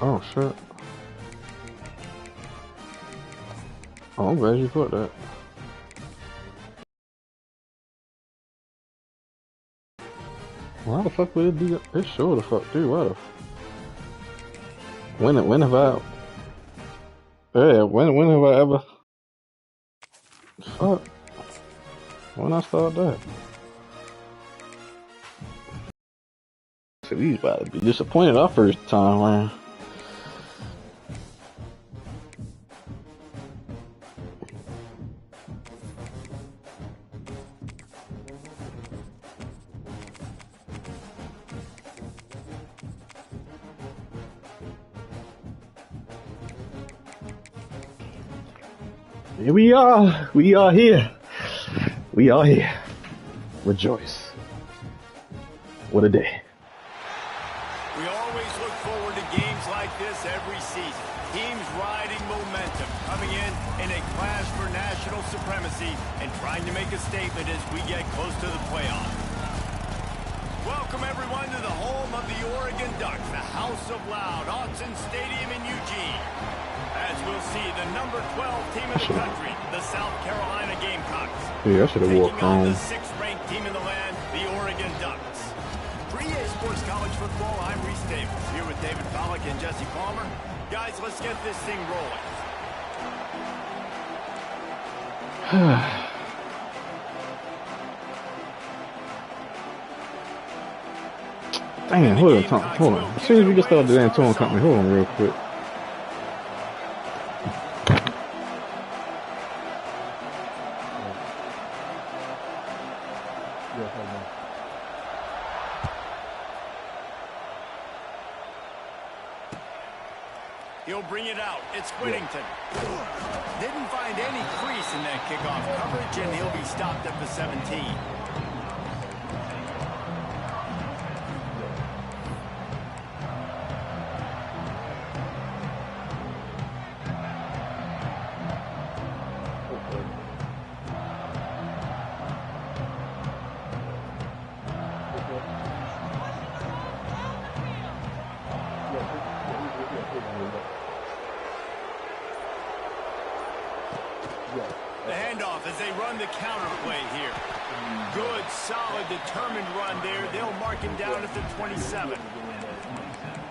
Oh shit. Oh, I'm glad you put that. Why the fuck would it be? It sure the fuck do. Why the? When have I? Yeah, when have I ever? Fuck. When I start that? So he's about to be disappointed our first time around. Here we are. We are here. We are here. Rejoice. What a day. We always look forward to games like this every season. Teams riding momentum, coming in a clash for national supremacy and trying to make a statement as we get close to the playoffs. Welcome everyone to the home of the Oregon Ducks, the House of Loud, Autzen Stadium in Eugene. As we'll see, the number 12 team in the country, the South Carolina Gamecocks. Yeah, I should have walked taking on home. the 6th-ranked team in the land, the Oregon Ducks. For EA Sports College Football, I'm Reese Davis, here with David Pollack and Jesse Palmer. Guys, let's get this thing rolling. Dang, hold on. As soon as we get started doing towing company, hold on real quick. He'll bring it out. It's Whittington. Didn't find any crease in that kickoff coverage, and he'll be stopped at the 17. The handoff as they run the counter play here. Good, solid, determined run there. They'll mark him down at the 27.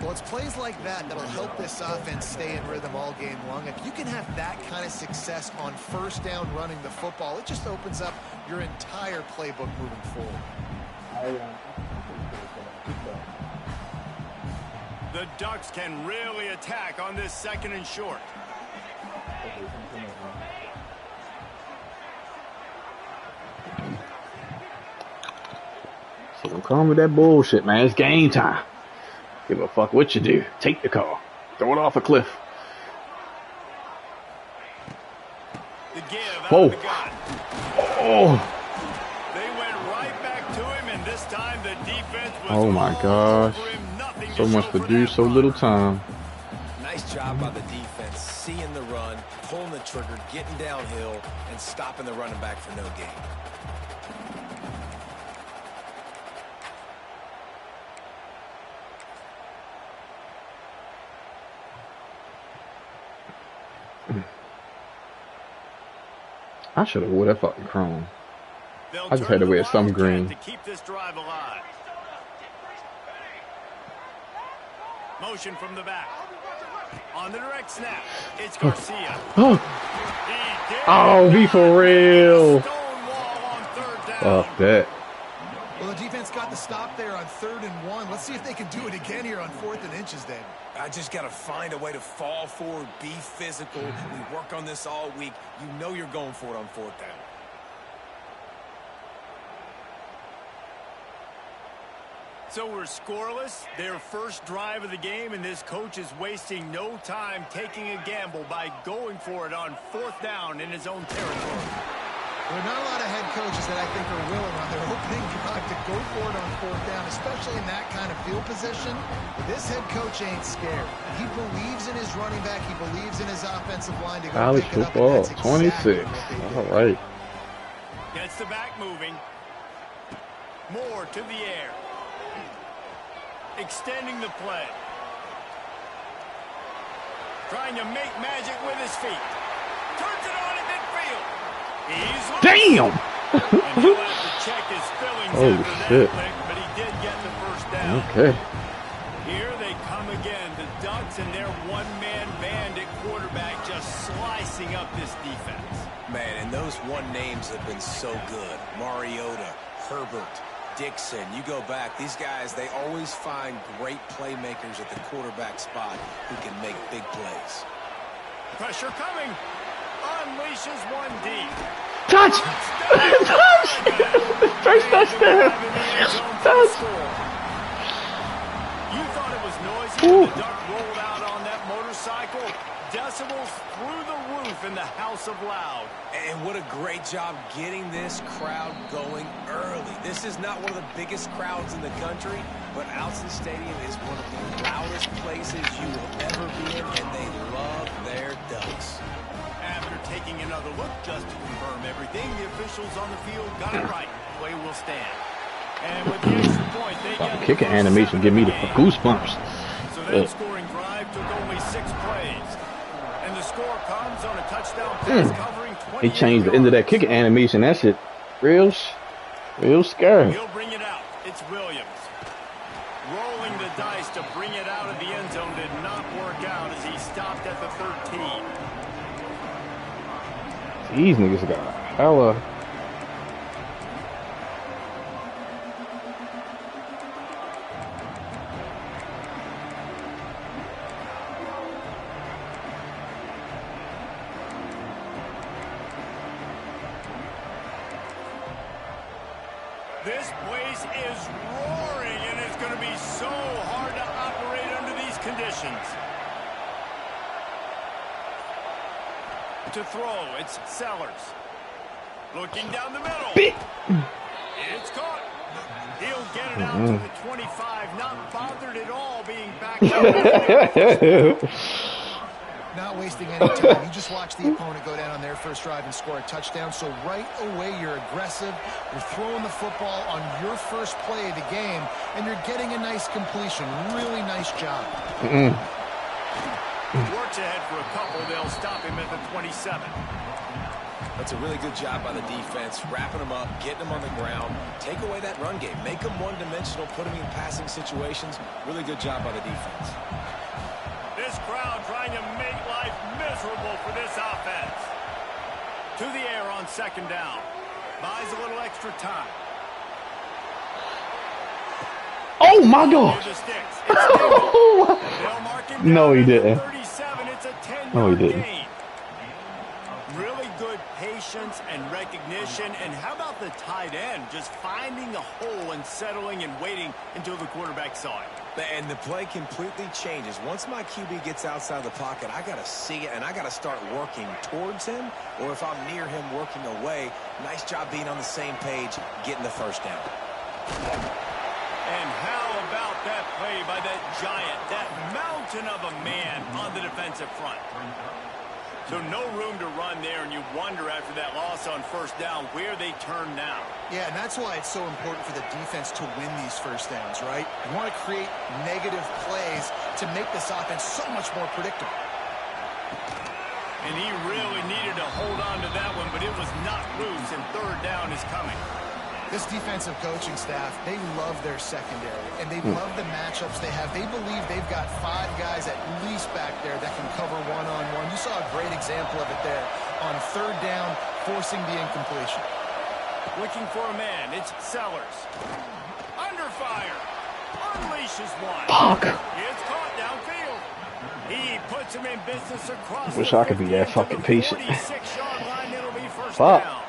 Well, it's plays like that that'll help this offense stay in rhythm all game long. If you can have that kind of success on first down running the football, it just opens up your entire playbook moving forward. The Ducks can really attack on this 2nd and short. So don't come with that bullshit, man. It's game time. Give a fuck what you do. Take the call. Throw it off a cliff. The give out Whoa. of the gun. Oh. They went right back to him, and this time the defense was Oh my gosh. over him. Nothing So much show to for do, that so run. little time. Nice job by the defense, seeing the run, pulling the trigger, getting downhill, and stopping the running back for no gain. I should have wore that fucking chrome. They'll I just turn had to the wear some Wildcat green. to keep this drive alive. Motion from the back. On the direct snap, it's Garcia. Oh, be for real. Stonewall on 3rd down. Fuck that. Well, the defense got the stop there on 3rd and 1. Let's see if they can do it again here on 4th and inches, David. I just got to find a way to fall forward, be physical. We work on this all week. You know you're going for it on 4th down. So we're scoreless, their first drive of the game, and this coach is wasting no time taking a gamble by going for it on 4th down in his own territory. There are not a lot of head coaches that I think are willing on their opening drive to go for it on 4th down, especially in that kind of field position. This head coach ain't scared. He believes in his running back. He believes in his offensive line to go College pick it up, football, and that's exactly 26. what they did. All right. Gets the back moving. More to the air. Extending the play. Trying to make magic with his feet. Turns it on in midfield. He's loose. Damn! And he'll have to check his fillings Holy after shit. that pick, but he did get the first down. Okay. Here they come again. The Ducks and their one-man band at quarterback just slicing up this defense. Man, and those one names have been so good. Mariota, Herbert, Dixon. You go back, these guys, they always find great playmakers at the quarterback spot who can make big plays. Pressure coming. Unleashes one deep. Touch! Touch! First touchdown! Touch! You thought it was noisy when the Duck rolled out on that motorcycle? Decibels through the roof in the House of Loud. And what a great job getting this crowd going early. This is not one of the biggest crowds in the country, but Alson Stadium is one of the loudest places you will ever be in, and they love their Ducks. After taking another look just to confirm everything, the officials on the field got it right. Play will stand. And with the extra point, they get Kicking animation give me the goosebumps. So that scoring drive took only 6 plays. And the score comes on a touchdown pass covering 20. He changed the end of that kicking animation. That shit real scary. He'll bring it out. It's Williams. Rolling the dice to bring it out of the end zone did not work out as he stopped at the 13. These niggas got hella. This place is roaring, and it's going to be so hard to operate under these conditions. To throw, it's Sellers. Looking down the middle. It's caught. He'll get it out to the 25, not bothered at all being backed up. Not wasting any time. You just watch the opponent go down on their first drive and score a touchdown. So right away, you're aggressive. You're throwing the football on your first play of the game, and you're getting a nice completion. Really nice job. Works ahead for a couple. They'll stop him at the 27. That's a really good job by the defense, wrapping them up, getting them on the ground, take away that run game, make them one-dimensional, put them in passing situations. Really good job by the defense. This crowd trying to make life miserable for this offense. To the air on second down. Buys a little extra time. Oh my gosh! No, he didn't. 37. It's a 10-yard No, he didn't. gain. Really good patience and recognition. And how about the tight end just finding a hole and settling and waiting until the quarterback saw it? And the play completely changes. Once my QB gets outside the pocket, I got to see it, and I got to start working towards him, or if I'm near him, working away. Nice job being on the same page, getting the first down. And how about that play by that giant, that mountain of a man on the defensive front? So no room to run there, and you wonder after that loss on first down where they turn now. Yeah, and that's why it's so important for the defense to win these first downs, right? You want to create negative plays to make this offense so much more predictable. And he really needed to hold on to that one, but it was not loose, and third down is coming. This defensive coaching staff, they love their secondary, and they love the matchups they have. They believe they've got 5 guys at least back there that can cover one-on-one. You saw a great example of it there on third down, forcing the incompletion. Looking for a man. It's Sellers. Under fire. Unleashes one. Fuck. It's caught downfield. He puts him in business across. Wish I could be that fucking patient. 46-yard line. It'll be first Fuck. down.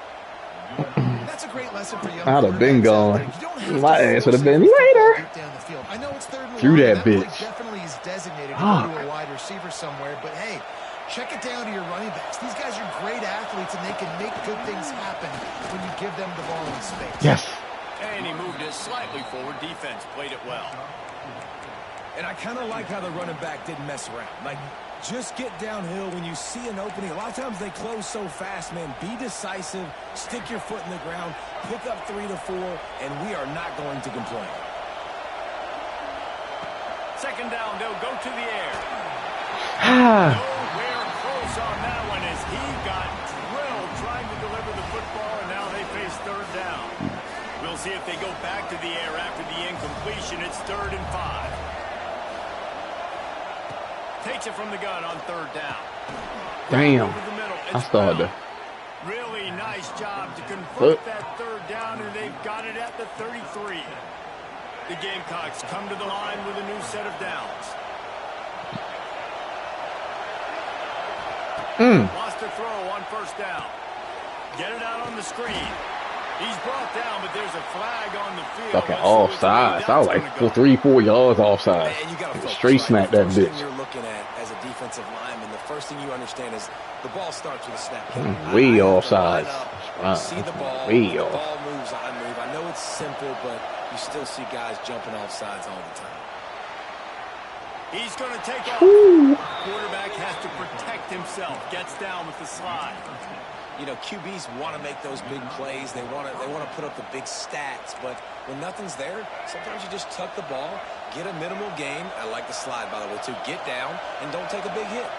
That's a great lesson for young I'd have been quarterbacks out gone. there. You don't have My to ass would have force been it later. deep down the field. I know it's third and Through long, that and play bitch. definitely is designated to go to a wide receiver somewhere, but hey, check it down to your running backs. These guys are great athletes, and they can make good things happen when you give them the ball in space. Yes. And he moved it slightly forward. Defense played it well. And I kind of like how the running back didn't mess around. Like, just get downhill when you see an opening. A lot of times they close so fast, man. Be decisive, stick your foot in the ground, pick up 3 to 4, and we are not going to complain. Second down, they'll go to the air. Nowhere close on that one as he got drilled trying to deliver the football, and now they face third down. We'll see if they go back to the air after the incompletion. It's 3rd and 5. Takes it from the gun on 3rd down. Damn. I started to. Really nice job to convert that 3rd down, and they've got it at the 33. The Gamecocks come to the line with a new set of downs. Lost a throw on 1st down. Get it out on the screen. He's brought down, but there's a flag on the field. Fucking offside. I was like 3-4 yards offside. Straight smack that bitch. You're looking at as a defensive lineman, the first thing you understand is the ball starts with a snap. Way offside. See the ball. Way the off. ball moves, I move. I know it's simple, but you still see guys jumping off sides all the time. He's going to take off. Quarterback has to protect himself. Gets down with the slide. You know, QBs want to make those big plays. They want to put up the big stats. But when nothing's there, sometimes you just tuck the ball, get a minimal gain. I like the slide, by the way, too. Get down and don't take a big hit.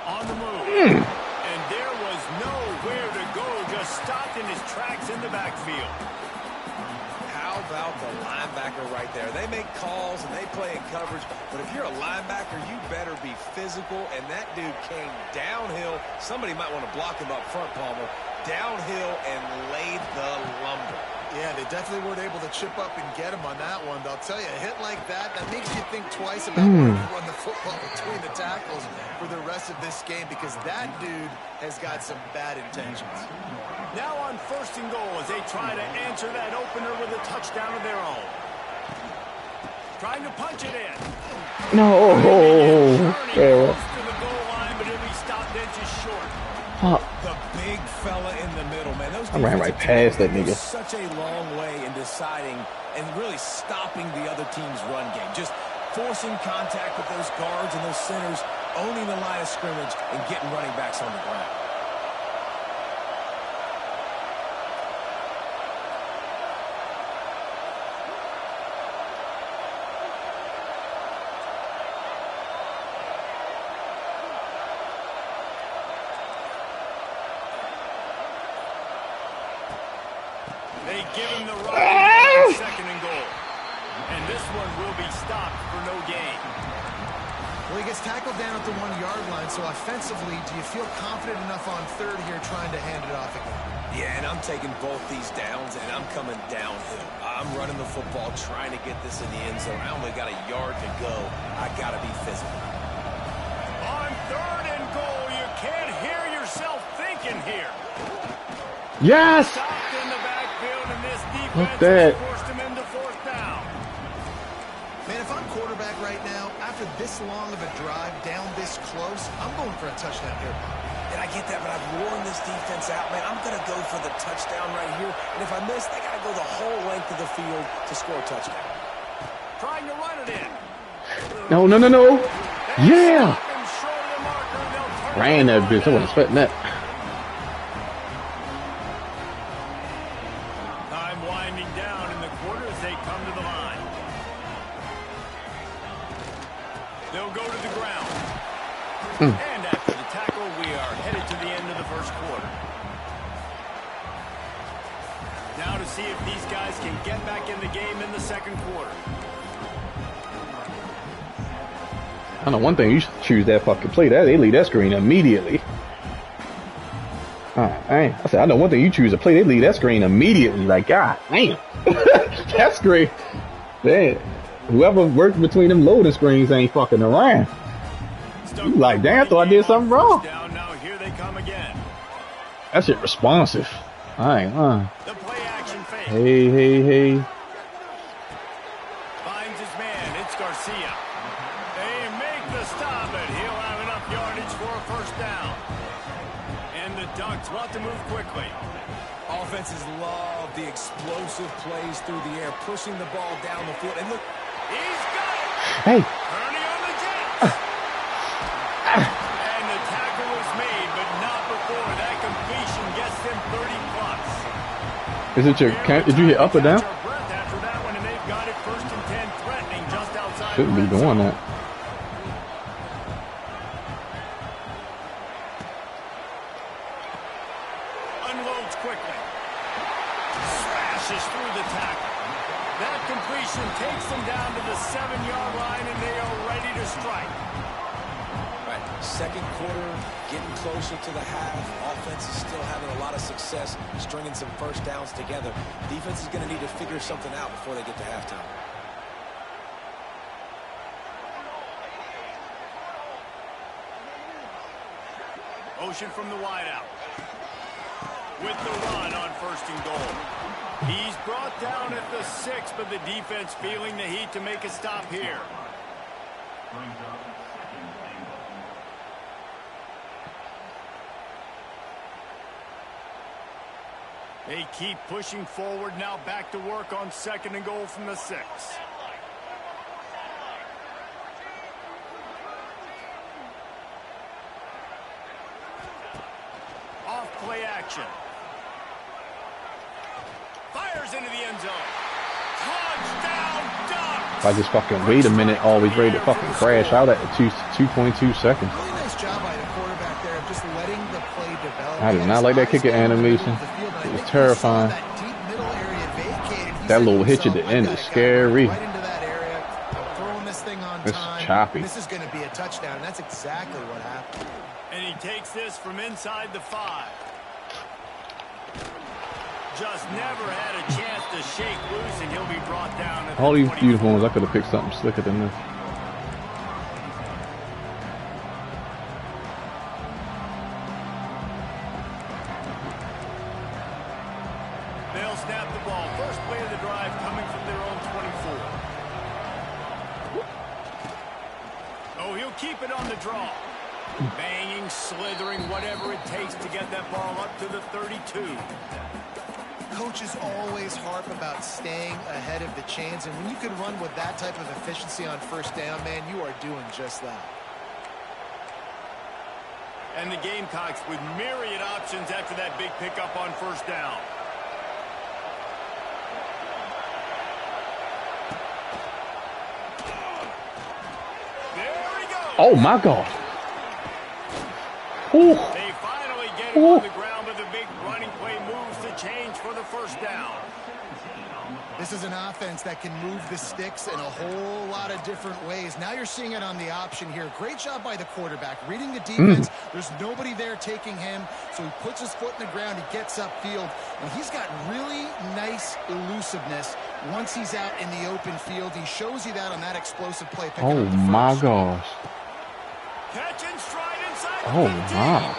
On the move. And there was nowhere to go. Just stopped in his tracks in the backfield. How about the linebacker right there? They make calls and they play in coverage, but if you're a linebacker, you better be physical, and that dude came downhill. Somebody might want to block him up front, Palmer. Downhill and laid the lumber. Yeah, they definitely weren't able to chip up and get him on that one. They'll tell you, a hit like that makes you think twice about where to run the football between the tackles for the rest of this game, because that dude has got some bad intentions. Now on 1st and goal as they try to answer that opener with a touchdown of their own. Trying to punch it in. No. Close to the goal line, but he'll be stopped inches short. The big fella in the middle, man. Those I ran right past that nigga. Such a long way in deciding and really stopping the other team's run game. Just forcing contact with those guards and those centers, owning the line of scrimmage, and getting running backs on the ground. They give him the right 2nd and goal. And this one will be stopped for no gain. Well, he gets tackled down at the 1-yard line, so offensively, do you feel confident enough on 3rd here trying to hand it off again? Yeah, and I'm taking both these downs, and I'm coming downhill. I'm running the football, trying to get this in the end zone. I only got a yard to go. I got to be physical. On 3rd and goal, you can't hear yourself thinking here. Yes. Stopped in the backfield, and this Look defense that. forced him into 4th down. Man, if I'm quarterback right now, after this long of a drive, down this close, I'm going for a touchdown here. And I get that, but I've worn this defense out, man. I'm going to go for the touchdown right here. And if I miss, they got to go the whole length of the field to score a touchdown. Trying to run it in. No. Yeah. And short of the marker, they'll turn Ran that bitch. I wasn't expecting that. Time winding down in the quarter as they come to the line. They'll go to the ground. And after the tackle, we are headed to the end of the 1st quarter. Now to see if these guys can get back in the game in the 2nd quarter. I know one thing. You should choose that fucking play. That they leave that screen immediately. I said, I know one thing. You choose a play. They leave that screen immediately. Like, God damn. That screen. Man, whoever worked between them loading screens ain't fucking around. You like, damn, I thought I did something wrong. Now here they come again. That shit responsive. I ain't lying. The play action fake. Hey. Finds his man. It's Garcia. They make the stop, but he'll have enough yardage for a 1st down. And the Ducks want to move quickly. Offenses love the explosive plays through the air, pushing the ball down the field. And look, He's got it. Hey. Ernie on the Jets. And the tackle was made, but not before that completion gets them 30+. Is it your? Did you hit up or down? After that one, and they've got it 1st and 10, threatening just outside. Shouldn't be doing that. That completion takes them down to the 7-yard line, and they are ready to strike. Right, second quarter, getting closer to the half. Offense is still having a lot of success stringing some first downs together. Defense is going to need to figure something out before they get to halftime. Motion from the wideout. With the run on 1st and goal. He's brought down at the 6, but the defense feeling the heat to make a stop here. They keep pushing forward, now back to work on 2nd and goal from the 6. Off play action. Fires into the end zone. Touchdown, Ducks! If I just fucking wait a minute, always ready to fucking crash out at 2.2 seconds. Really nice job by the quarterback there of just letting the play develop. I did not like that kicker animation. It was terrifying. That little hitch at the end is scary. Right into that area, throwing this thing on It's time. choppy. This is going to be a touchdown, and that's exactly what happened. And he takes this from inside the 5. Just never had a chance to shake loose, and he'll be brought down at All the these 24. uniforms, I could have picked something slicker than this. They'll snap the ball. First play of the drive coming from their own 24. Oh, he'll keep it on the draw. Banging, slithering, whatever it takes to get that ball up to the 32. Coaches always harp about staying ahead of the chains, and when you can run with that type of efficiency on 1st down, man, you are doing just that. And the Gamecocks with myriad options after that big pickup on 1st down. There he goes. Oh my God. Ooh. They finally get him on the ground, but the big running play moves the change for the 1st down. This is an offense that can move the sticks in a whole lot of different ways. Now you're seeing it on the option here. Great job by the quarterback. Reading the defense, there's nobody there taking him, so he puts his foot in the ground, he gets upfield, and he's got really nice elusiveness once he's out in the open field. He shows you that on that explosive play. Oh my gosh. Catch and stride inside the Oh 15. wow.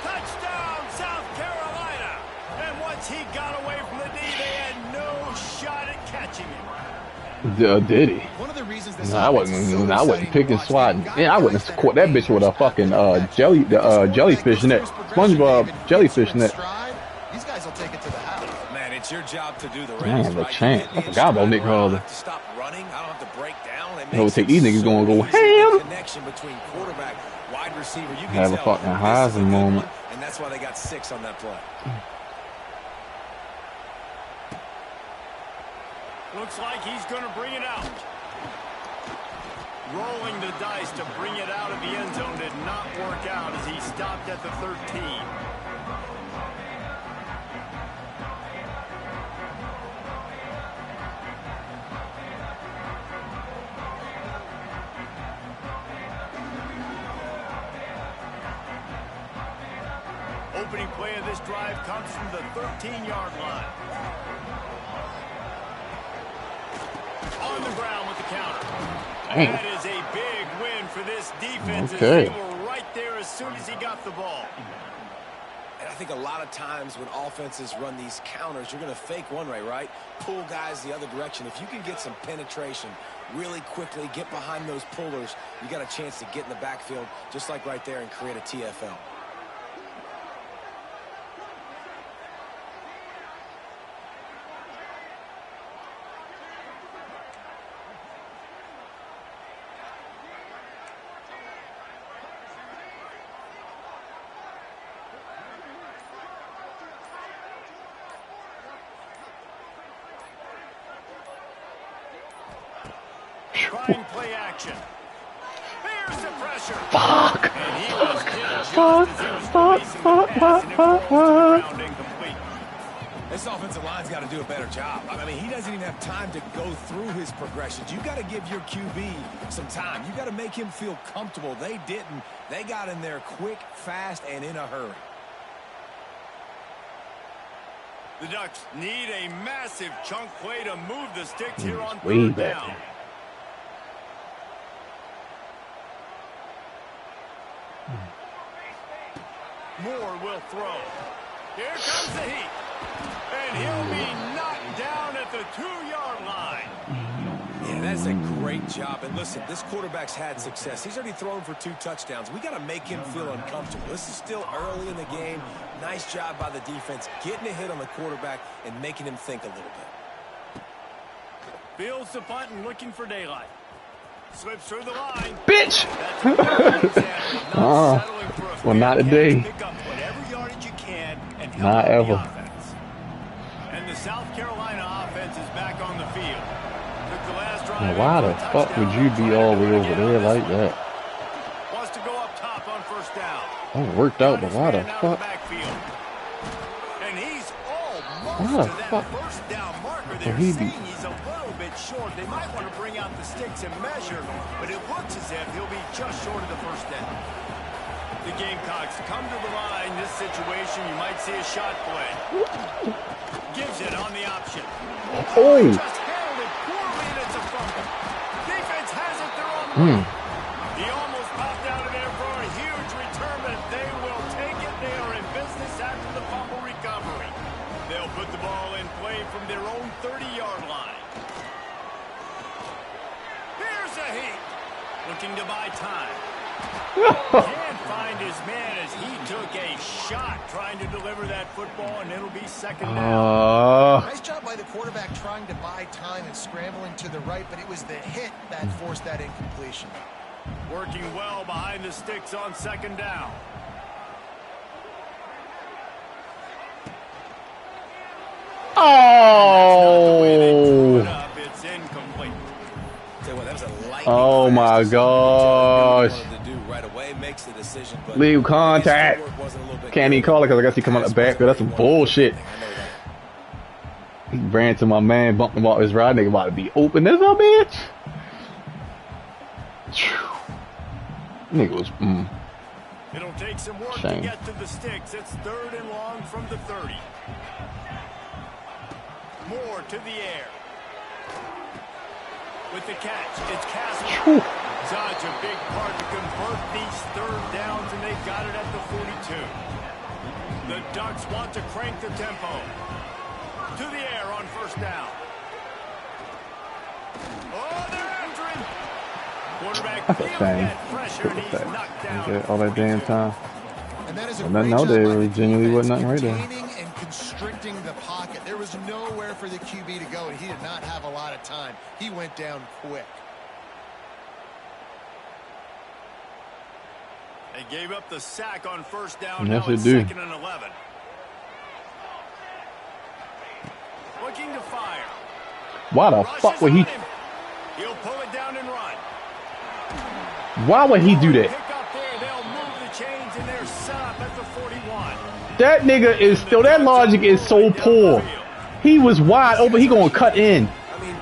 Touchdown, South Carolina. And once he got away from the D, they had no shot at catching him. Did he? One of the reasons this No, I offense is so wasn't. I wasn't exciting picking to watch, swatting. man. Yeah, I wouldn't have caught that bitch with a fucking jellyfish net, SpongeBob jellyfish net. These guys will take it to the house. Man, it's your job to do the Man, rest, the right? champ. You get I the forgot about Nick stride, I don't Harlan. have to stop running. I don't have to break down. It Yo, makes take it these niggas so gonna go easy. ham. Connection between quarterback, wide receiver. You can Have a tell fucking this is a Heisman good moment. one, and that's why they got 6 on that play. Looks like he's going to bring it out. Rolling the dice to bring it out of the end zone did not work out as he stopped at the 13. Opening play of this drive comes from the 13-yard line. On the ground with the counter. Dang. That is a big win for this defense. Okay. As they were right there as soon as he got the ball. And I think a lot of times when offenses run these counters, you're going to fake one way, right? Pull guys the other direction. If you can get some penetration really quickly, get behind those pullers, you got a chance to get in the backfield just like right there and create a TFL. Trying play action. Here's the pressure. Fuck. And he was hit just Fuck. as he was Fuck. releasing the Fuck. pass, and it Fuck. rolls to the Fuck. ground incomplete. This offensive line's got to do a better job. I mean, he doesn't even have time to go through his progressions. You got to give your QB some time. You got to make him feel comfortable. They didn't. They got in there quick, fast, and in a hurry. The Ducks need a massive chunk play to move the sticks here on Way third back. down. Moore will throw. Here comes the heat. And he'll be knocked down at the 2-yard line. Yeah, that's a great job. And listen, this quarterback's had success. He's already thrown for 2 touchdowns. We got to make him feel uncomfortable. This is still early in the game. Nice job by the defense, getting a hit on the quarterback and making him think a little bit. Fields the punt and looking for daylight. Slips through the line. Bitch! Well, not today. Pick up whatever yardage you can and help Not out ever. the offense. And the South Carolina offense is back on the field. Took the last drive Now, why in for the a fuck would touchdown. you be all the way over there like that? Wants to go up top on first down. Oh, worked out, but why the Got his man out of fuck? the backfield. And he's almost Why the to that fuck first down marker. would They're he be- saying he's a little bit short. They might want to bring out the sticks and measure, but it looks as if he'll be just short of the first down. The Gamecocks come to the line. This situation, you might see a shot play. Gives it on the option. Oh! Just handled it poorly, and it's a fumble. Defense has it. They're on the run. He almost popped out of there for a huge return, but they will take it. They are in business after the fumble recovery. They'll put the ball in play from their own 30-yard line. Here's a heat. Looking to buy time. Can't find his man as he took a shot trying to deliver that football, and it'll be second down. Nice job by the quarterback trying to buy time and scrambling to the right, but it was the hit that forced that incompletion. Working well behind the sticks on second down. Oh! It's incomplete. Tell you what, that was a lightning Oh fast my decision. gosh. What he wanted to do right away, makes the decision, but Leave contact. his footwork wasn't a little bit Can't even good. call it because I guess he come out the back, but that's some bullshit. I know that. He ran to my man, bumped him off his ride. Nigga about to be open. This a bitch. Nigga was. It'll take some work Shame. to get to the sticks. It's third and long from the 30. Moore to the air. With the catch, it's Castle. Such a big part to convert these third downs, and they've got it at the 42. The Ducks want to crank the tempo. To the air on first down. Oh, they're after him. Quarterback That's a feeling shame. that pressure, and he's knocked down. All that damn time. And that is a Well, great no, job there by the genuinely defense, wasn't nothing right there. containing and constricting the pocket. There was nowhere for the QB to go, and he did not have a lot of time. He went down quick. They gave up the sack on first down. Yes, Now they it's do. 2nd and 11. Looking to fire. Why the Rushes fuck would he? on him. He'll pull it down and run. Why would he do Pick that? up there. They'll move the chains, and they're set up at the 41. That nigga is still. That logic is so poor. He was wide open. He gonna cut in. I mean,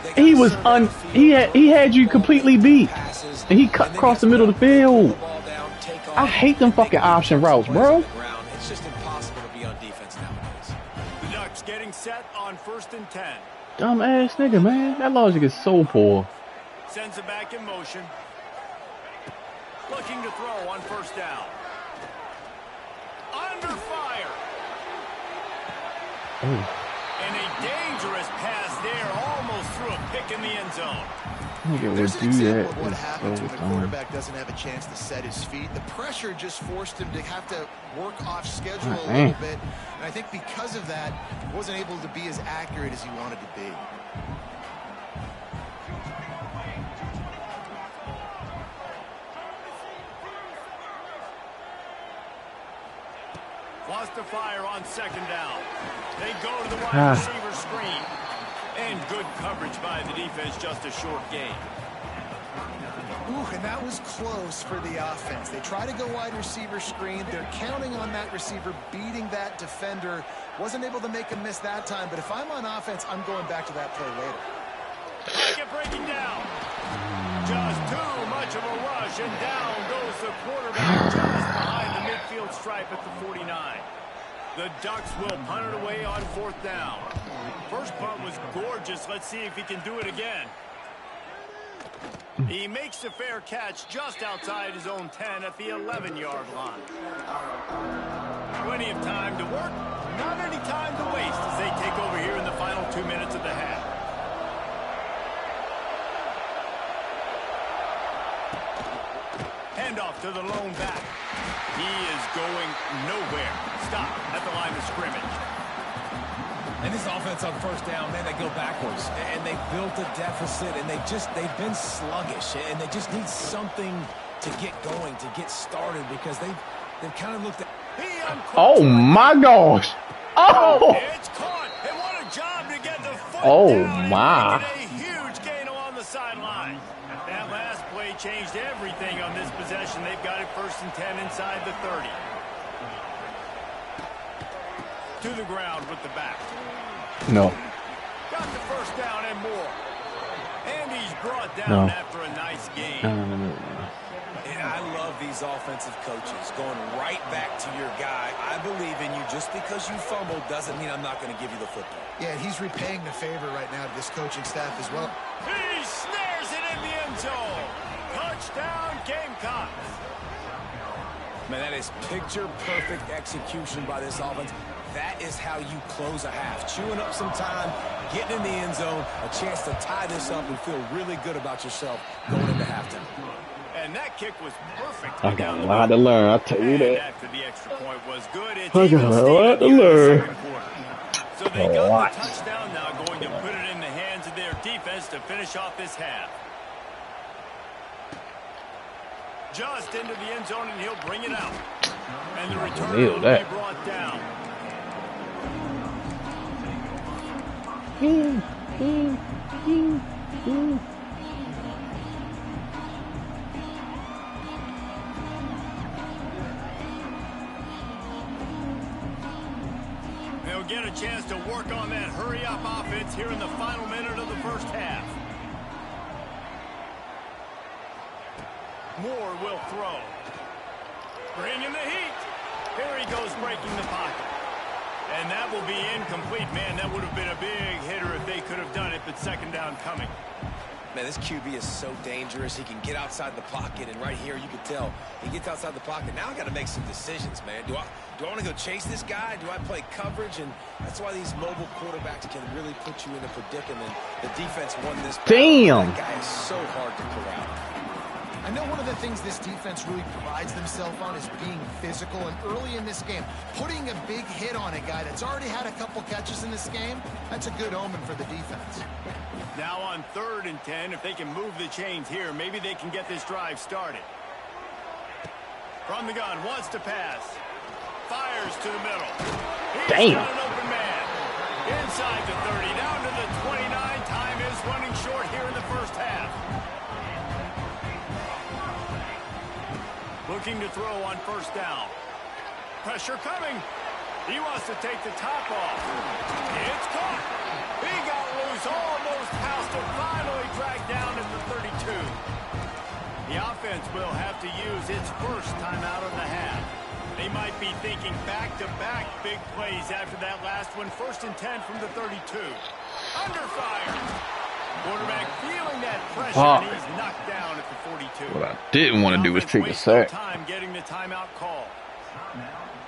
they gotta He was serve down un. the field. He had you completely beat, Passes, and he cut then across the you middle of the have to pull field. the ball down, take off, I hate them make fucking big option plays routes, on bro. the ground. It's just impossible to be on defense nowadays. The Ducks getting set on 1st and 10. Dumb ass nigga, man. That logic is so poor. Sends it back in motion. Looking to throw on first down. Under fire. And a dangerous pass there. Almost threw a pick in the end zone. Nigga There's would an do example that. of what happens when the Overtime. quarterback doesn't have a chance to set his feet. The pressure just forced him to have to work off schedule a Man. little bit. And I think because of that, he wasn't able to be as accurate as he wanted to be. Wants to fire on second down. They go to the wide receiver screen. And good coverage by the defense, just a short gain. Ooh, and that was close for the offense. They try to go wide receiver screen. They're counting on that receiver beating that defender. Wasn't able to make a miss that time, but if I'm on offense, I'm going back to that play later. Get breaking down. Just too much of a rush, and down goes the quarterback just behind the midfield stripe at the 49. The Ducks will punt it away on 4th down. First punt was gorgeous. Let's see if he can do it again. He makes the fair catch just outside his own 10 at the 11-yard line. Plenty of time to work, not any time to waste as they take over here in the final 2 minutes of the half. Handoff to the lone back. He is going nowhere. Stop at the line of scrimmage. And this offense on 1st down, man, they go backwards. And they built a deficit, and they've been sluggish. And they just need something to get going, to get started, because they've kind of looked at... Oh, my gosh. Oh! It's caught. And what a job to get the foot down my. And a huge gain along the sideline. That last play changed everything on this possession. They've got it 1st and 10 inside the 30. To the ground with the back. No. Got the 1st down and more. And he's brought down after a nice game. No. And I love these offensive coaches going right back to your guy. I believe in you. Just because you fumbled doesn't mean I'm not going to give you the football. Yeah, he's repaying the favor right now to this coaching staff as well. He snares it in the end zone. Touchdown, Gamecocks. Man, that is picture-perfect execution by this offense. That is how you close a half. Chewing up some time, getting in the end zone, a chance to tie this up and feel really good about yourself going into halftime. And that kick was perfect. I got a lot to learn, I'll tell you that. After the extra point was good, it's I got a lot to learn. So they got the touchdown now, going to put it in the hands of their defense to finish off this half. Just into the end zone, and he'll bring it out. And the return will be brought down. They'll get a chance to work on that hurry-up offense here in the final minute of the first half. Moore will throw. Bringing the heat. Here he goes, breaking the pocket. And that will be incomplete. Man, that would have been a big hitter if they could have done it, but 2nd down coming. Man, this QB is so dangerous. He can get outside the pocket, and right here you can tell he gets outside the pocket. Now I got to make some decisions, man. Do I want to go chase this guy? Do I play coverage? And that's why these mobile quarterbacks can really put you in a predicament. The defense won this battle. Damn. That guy is so hard to corral. I know one of the things this defense really prides themselves on is being physical, and early in this game, putting a big hit on a guy that's already had a couple catches in this game, that's a good omen for the defense. Now on 3rd and 10, if they can move the chains here, maybe they can get this drive started. From the gun, wants to pass. Fires to the middle. He's got an open man. Inside the 30, down to the 29. Time is running short here in the first half. Looking to throw on 1st down. Pressure coming. He wants to take the top off. It's caught. He got loose, almost passed it, finally dragged down at the 32. The offense will have to use its first timeout of the half. They might be thinking back-to-back big plays after that last one. 1st and 10 from the 32. Under fire. Quarterback feeling that pressure, and he's knocked down at the 42. What I didn't want to do was take a sack. Time getting the timeout call.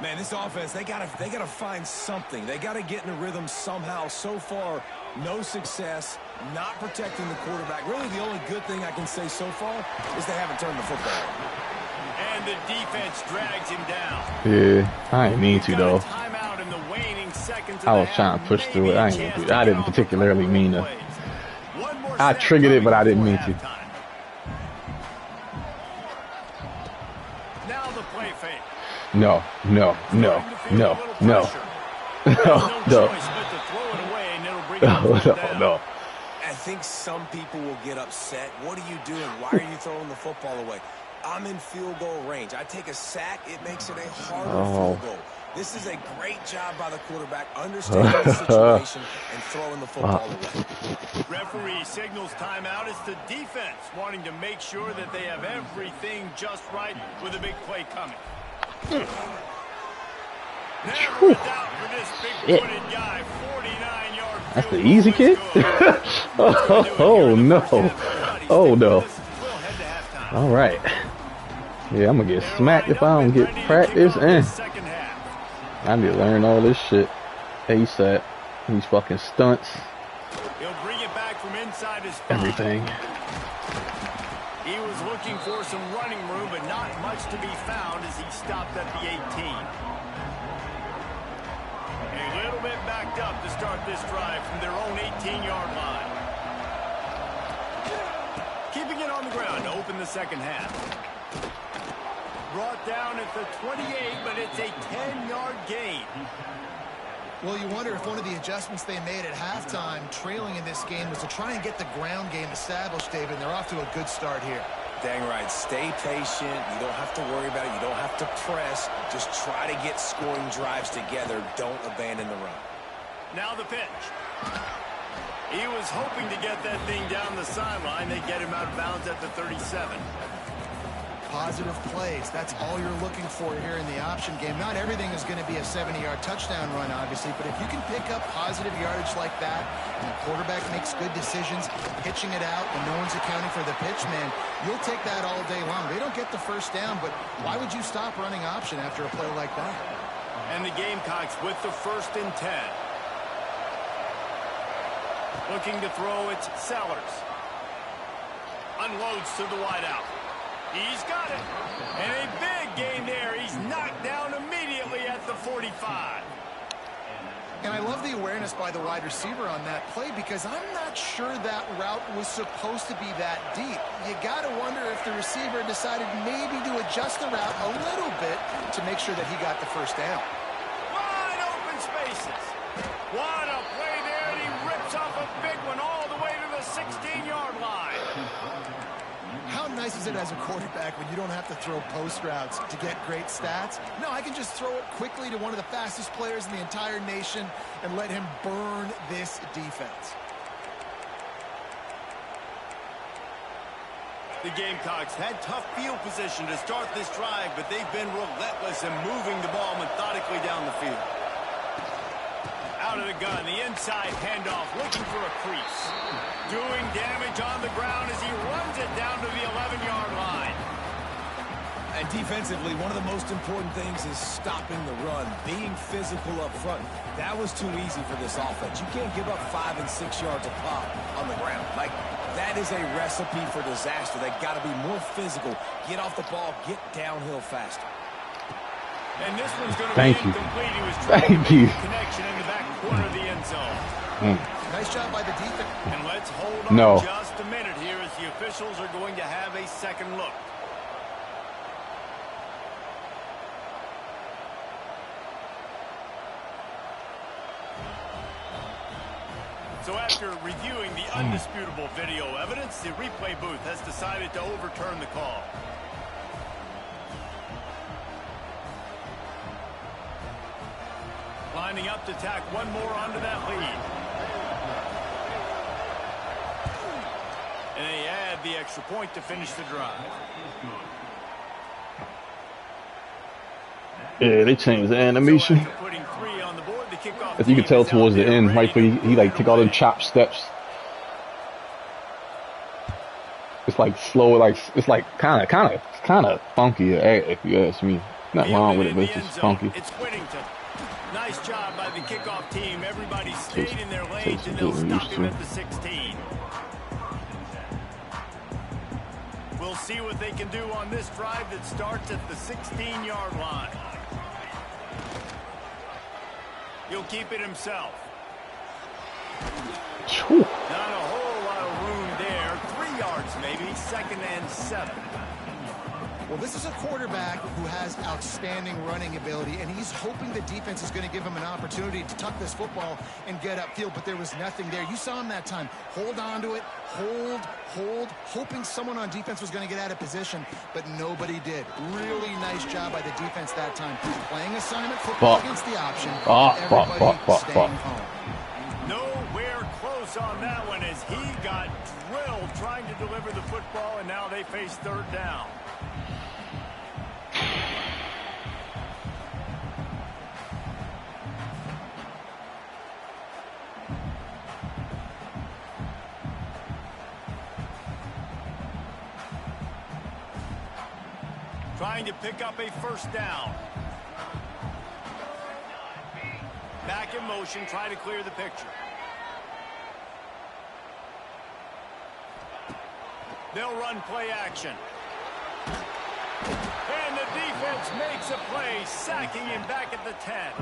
Man, this offense, they gotta find something. They gotta get in a rhythm somehow. So far, no success, not protecting the quarterback. Really, the only good thing I can say so far is they haven't turned the football over. And the defense drags him down. Yeah, I ain't mean to though. I was trying to push through it. I didn't particularly mean to. I triggered it, but I didn't mean to. Now the play fake. No. No. think some people will get upset. What are you doing? Why are you throwing the football away? I'm in field goal range. I take a sack, it makes it a harder field goal. This is a great job by the quarterback, understanding the situation and throwing the football away. Referee signals timeout. It's the defense wanting to make sure that they have everything just right with a big play coming. Never in doubt for this big-footed guy. 49-yard. That's the easy kick? Oh, no. Oh, no. All right. Yeah, I'm going to get smacked if I don't get practice. I need to learn all this shit ASAP. These fucking stunts. He'll bring it back from inside his spot. Everything. He was looking for some running room, but not much to be found as he stopped at the 18. A little bit backed up to start this drive from their own 18-yard line. Keeping it on the ground to open the second half. Brought down at the 28, but it's a 10-yard gain. Well, you wonder if one of the adjustments they made at halftime, trailing in this game, was to try and get the ground game established, David. They're off to a good start here. Dang right. Stay patient. You don't have to worry about it. You don't have to press. Just try to get scoring drives together. Don't abandon the run. Now the pitch. He was hoping to get that thing down the sideline. They get him out of bounds at the 37. Positive plays. That's all you're looking for here in the option game. Not everything is going to be a 70-yard touchdown run, obviously, but if you can pick up positive yardage like that, and the quarterback makes good decisions, pitching it out when no one's accounting for the pitch, man, you'll take that all day long. They don't get the first down, but why would you stop running option after a play like that? And the Gamecocks with the 1st and 10. Looking to throw, it's Sellers. Unloads to the wideout. He's got it. And a big gain there. He's knocked down immediately at the 45. And I love the awareness by the wide receiver on that play because I'm not sure that route was supposed to be that deep. You got to wonder if the receiver decided maybe to adjust the route a little bit to make sure that he got the first down. Wide open spaces. What a play there, and he rips off a big one all the way to the 16-yard line. How nice is it as a quarterback when you don't have to throw post routes to get great stats? No, I can just throw it quickly to one of the fastest players in the entire nation and let him burn this defense. The Gamecocks had tough field position to start this drive, but they've been relentless in moving the ball methodically down the field. Out of the gun, the inside handoff, looking for a crease. Doing damage on the ground as he runs it down to the 11-yard line. And defensively, one of the most important things is stopping the run, being physical up front. That was too easy for this offense. You can't give up 5 and 6 yards a pop on the ground. Like, that is a recipe for disaster. They got to be more physical, get off the ball, get downhill faster. And this one's going to be incomplete. He was trying to make a connection in the back corner of the end zone. Nice job by the defense. And let's hold on just a minute here as the officials are going to have a second look. So after reviewing the undisputable video evidence, the replay booth has decided to overturn the call. Lining up to tack one more onto that lead. And they add the extra point to finish the drive. Yeah, they changed the animation. So putting 3 on the board, the kickoff As you can tell towards the end, right when he like took all them chop steps. It's like slow, like it's like kind of funky if you ask me. Not wrong with it, but it's just funky. It's Whittington. Nice job by the kickoff team. Everybody stayed in their lanes, and they'll stop him at the 16. We'll see what they can do on this drive that starts at the 16-yard line. He'll keep it himself. Whew. Not a whole lot of room there. 3 yards maybe. 2nd and 7. Well, this is a quarterback who has outstanding running ability, and he's hoping the defense is going to give him an opportunity to tuck this football and get upfield, but there was nothing there. You saw him that time. Hold on to it, hold, hoping someone on defense was going to get out of position, but nobody did. Really nice job by the defense that time. Playing assignment football against the option. Everybody staying home. Nowhere close on that one as he got drilled trying to deliver the football, and now they face third down. Trying to pick up a first down. Back in motion, try to clear the picture. They'll run play action. And the defense makes a play, sacking him back at the 10.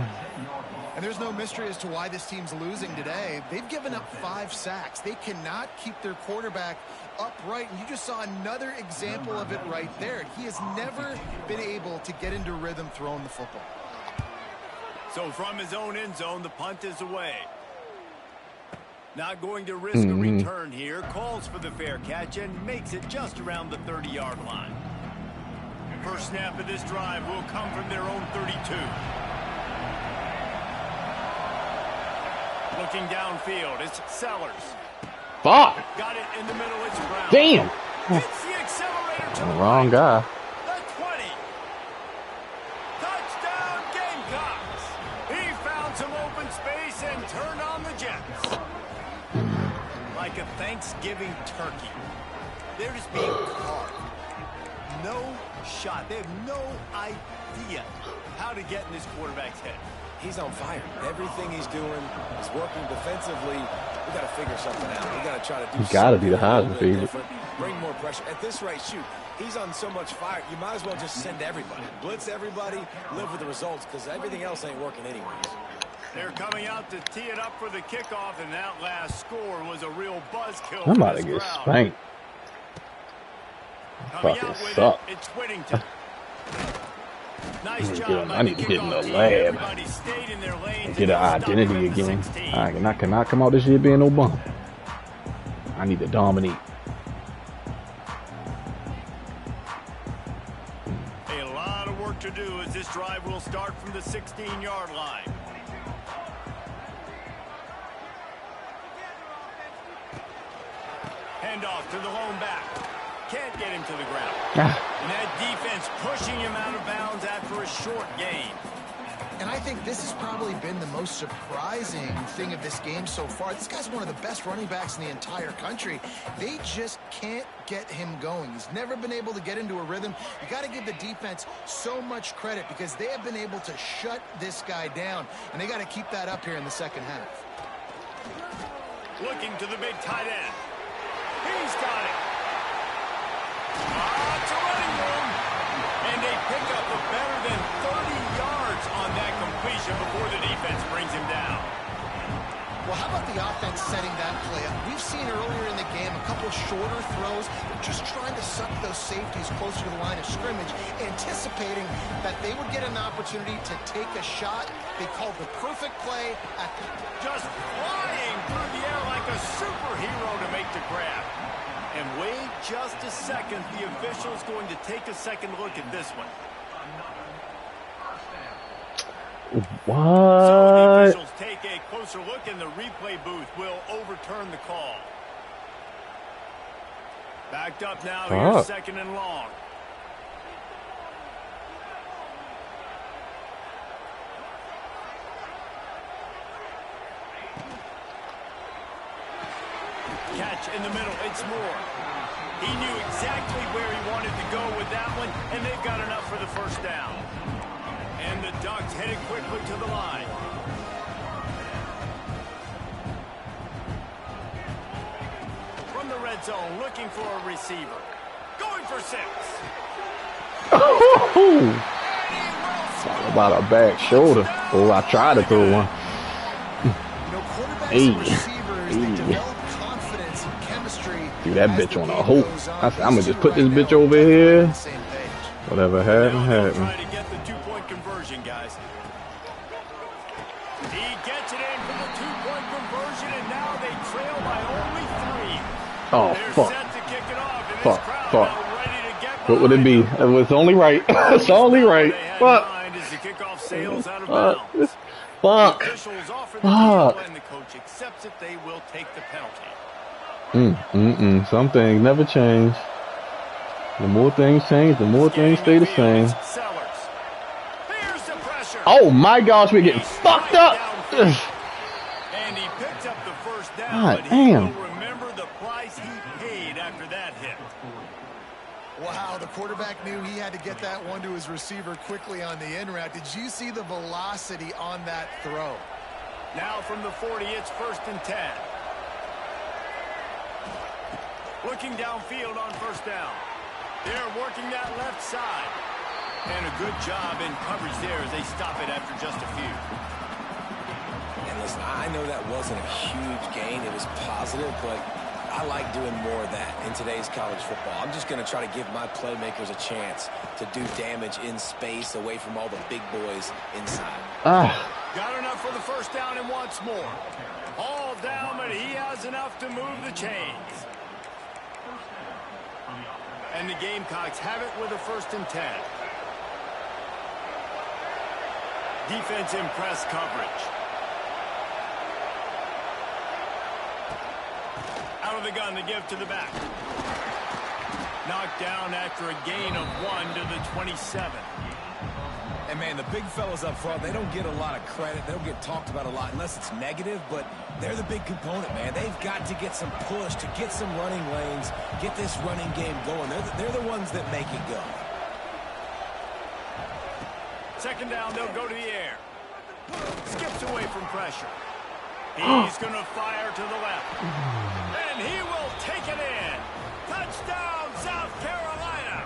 And there's no mystery as to why this team's losing today. They've given up 5 sacks. They cannot keep their quarterback upright, and you just saw another example of it right there. He has never been able to get into rhythm throwing the football. So from his own end zone, the punt is away. Not going to risk a return here. Calls for the fair catch and makes it just around the 30-yard line. First snap of this drive will come from their own 32. Looking downfield, it's Sellers. Fuck. Got it in the middle, it's Brown. Damn. Hits the accelerator to the Wrong right. guy. The 20. Touchdown Gamecocks. He found some open space and turned on the Jets. Like a Thanksgiving turkey. They're just being carved. No shot. They have no idea how to get in this quarterback's head. He's on fire. Everything he's doing is working defensively. We got to figure something out. We got to try to do. He's got to be the Heisman favorite. Bring more pressure. At this rate, shoot, he's on so much fire. You might as well just send everybody, blitz everybody, live with the results, because everything else ain't working anyways. They're coming out to tee it up for the kickoff, and that last score was a real buzzkill. I'm about to get spanked. Fucking suck. It's Whittington. Nice job. I need to get in the lab and get an identity again. I cannot come out this year being no bum. I need to dominate. A lot of work to do as this drive will start from the 16-yard line. Handoff to the lone back. Can't get him to the ground. And that defense pushing him out of bounds after a short gain. And I think this has probably been the most surprising thing of this game so far. This guy's one of the best running backs in the entire country. They just can't get him going. He's never been able to get into a rhythm. You got to give the defense so much credit because they have been able to shut this guy down, and they got to keep that up here in the second half. Looking to the big tight end. He's got it. It's a running room. And they pick up a better than 30 yards on that completion before the defense brings him down. Well, how about the offense setting that play up? We've seen earlier in the game a couple shorter throws. They're just trying to suck those safeties closer to the line of scrimmage, anticipating that they would get an opportunity to take a shot. They called the perfect play. Just flying through the air like a superhero to make the grab. And wait just a second. The official's going to take a second look at this one. What? So the officials take a closer look, and the replay booth will overturn the call. Backed up now. Here's second and long. Catch in the middle. It's Moore. He knew exactly where he wanted to go with that one, and they've got enough for the first down. And the Ducks headed quickly to the line. From the red zone, looking for a receiver. Going for 6. Talk about a back shoulder. Oh, I tried to throw one. Hey. Confidence and chemistry. Dude, that bitch on a hope. I'm going to just put this bitch over here. Whatever happened, happened. Try to get the two-point conversion, guys. He gets it in for the two-point conversion, and now they trail by only 3. Oh, They're fuck. set to kick it off, and this Fuck, crowd fuck. now ready to get What would it be? It was only right. It's only right. Fuck. Is to kick off Sales out of Fuck. bounds. Fuck. The officials offer the Fuck. deal, and the coach accepts it. They will take the penalty. Some things never change. The more things change, the more things stay the same. Sellers. Here's the pressure. Oh my gosh, we're getting He's fucked right up. down field. And he picks up the first down, God but he damn. will remember the price he paid after that hit. Wow, the quarterback knew he had to get that one to his receiver quickly on the in route. Did you see the velocity on that throw? Now from the 40, it's 1st and 10. Looking downfield on 1st down. They're working that left side. And a good job in coverage there as they stop it after just a few. And listen, I know that wasn't a huge gain. It was positive, but I like doing more of that in today's college football. I'm just going to try to give my playmakers a chance to do damage in space away from all the big boys inside. Got enough for the 1st down and wants more. All down, but he has enough to move the chains. And the Gamecocks have it with a 1st and 10. Defense in press coverage. Out of the gun to give to the back. Knocked down after a gain of 1 to the 27. And, man, the big fellas up front, they don't get a lot of credit. They don't get talked about a lot unless it's negative, but they're the big component, man. They've got to get some push, to get some running lanes, get this running game going. They're the ones that make it go. 2nd down, they'll go to the air. Skips away from pressure. He's going to fire to the left. And he will take it in. Touchdown, South Carolina.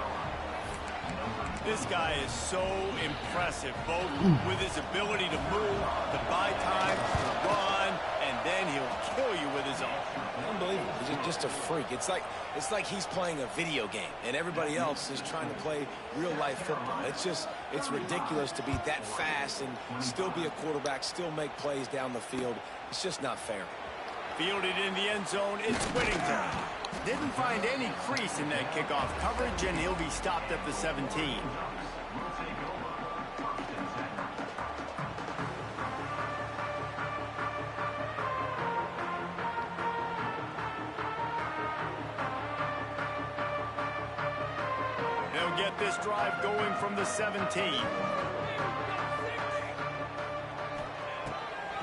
This guy is so impressive, both with his ability to move, to buy time, to run, and then he'll kill you with his arm. Unbelievable. He's just a freak. It's like he's playing a video game, and everybody else is trying to play real-life football. It's ridiculous to be that fast and still be a quarterback, still make plays down the field. It's just not fair. Fielded in the end zone, it's Whittington. Didn't find any crease in that kickoff coverage, and he'll be stopped at the 17. They'll get this drive going from the 17.